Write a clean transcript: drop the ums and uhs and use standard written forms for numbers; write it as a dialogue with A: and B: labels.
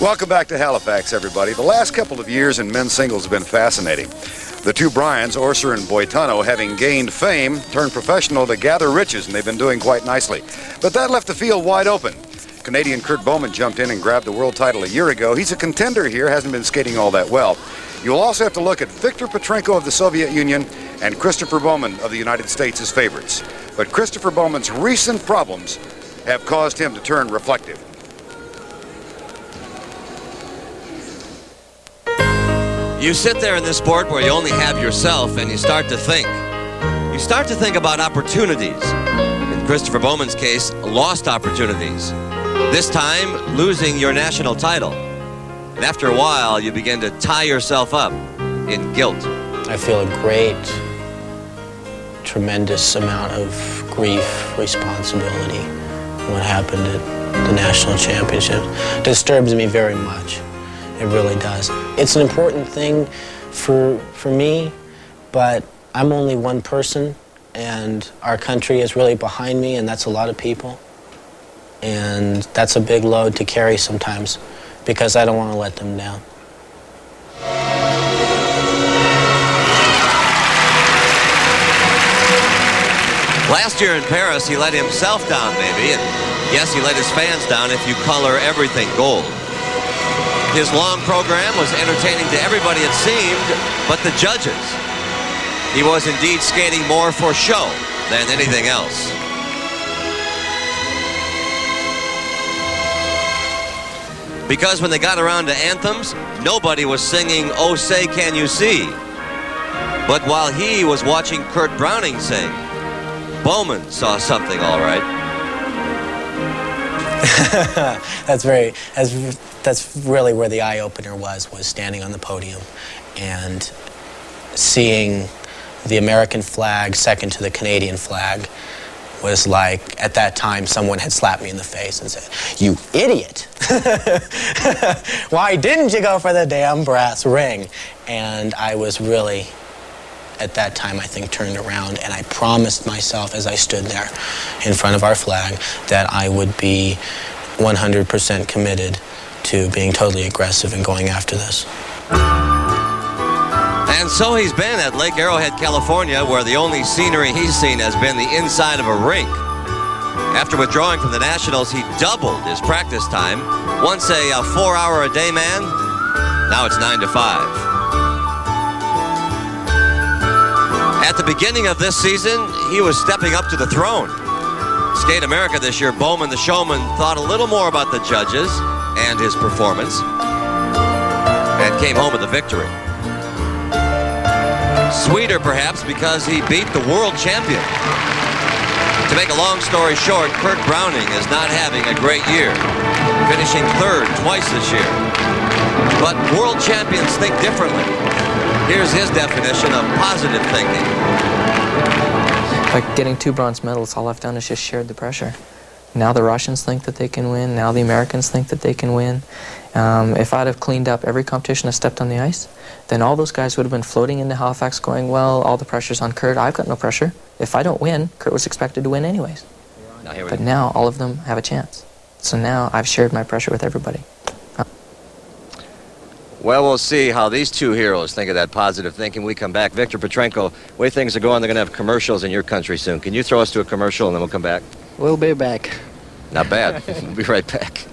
A: Welcome back to Halifax, everybody. The last couple of years in men's singles have been fascinating. The two Bryans, Orser and Boitano, having gained fame, turned professional to gather riches, and they've been doing quite nicely. But that left the field wide open. Canadian Kurt Bowman jumped in and grabbed the world title a year ago. He's a contender here, hasn't been skating all that well. You'll also have to look at Viktor Petrenko of the Soviet Union and Christopher Bowman of the United States as favorites. But Christopher Bowman's recent problems have caused him to turn reflective.
B: You sit there in this sport where you only have yourself and you start to think. You start to think about opportunities. In Christopher Bowman's case, lost opportunities. This time, losing your national title. And after a while, you begin to tie yourself up in guilt.
C: I feel a great, tremendous amount of grief, responsibility. What happened at the national championship disturbs me very much. It really does. It's an important thing for me, but I'm only one person, and our country is really behind me, and that's a lot of people. And that's a big load to carry sometimes, because I don't want to let them down.
B: Last year in Paris, he let himself down, maybe, and yes, he let his fans down if you color everything gold. His long program was entertaining to everybody, it seemed, but the judges. He was indeed skating more for show than anything else. Because when they got around to anthems, nobody was singing, "Oh, Say Can You See?" But while he was watching Kurt Browning sing, Bowman saw something all right.
C: That's really where the eye-opener was standing on the podium and seeing the American flag second to the Canadian flag was like, at that time, someone had slapped me in the face and said, "You idiot! Why didn't you go for the damn brass ring?" And I was really, at that time, I think, turned around, and I promised myself as I stood there in front of our flag that I would be 100% committed to being totally aggressive and going after this.
B: And so he's been at Lake Arrowhead, California, where the only scenery he's seen has been the inside of a rink. After withdrawing from the Nationals, he doubled his practice time. Once a 4-hour-a-day man, now it's 9 to 5. At the beginning of this season, he was stepping up to the throne. Skate America this year, Bowman, the showman, thought a little more about the judges and his performance and came home with a victory. Sweeter, perhaps, because he beat the world champion. To make a long story short, Kurt Browning is not having a great year, finishing third twice this year. But world champions think differently. Here's his definition of positive thinking.
D: By getting 2 bronze medals, all I've done is just shared the pressure. Now the Russians think that they can win. Now the Americans think that they can win. If I'd have cleaned up every competition I stepped on the ice, then all those guys would have been floating into Halifax going, well, all the pressure's on Kurt. I've got no pressure. If I don't win, Kurt was expected to win anyways. But now all of them have a chance. So now I've shared my pressure with everybody.
B: Well, we'll see how these two heroes think of that positive thinking. We come back. Viktor Petrenko, the way things are going, they're going to have commercials in your country soon. Can you throw us to a commercial and then we'll come back?
D: We'll be back.
B: Not bad. We'll be right back.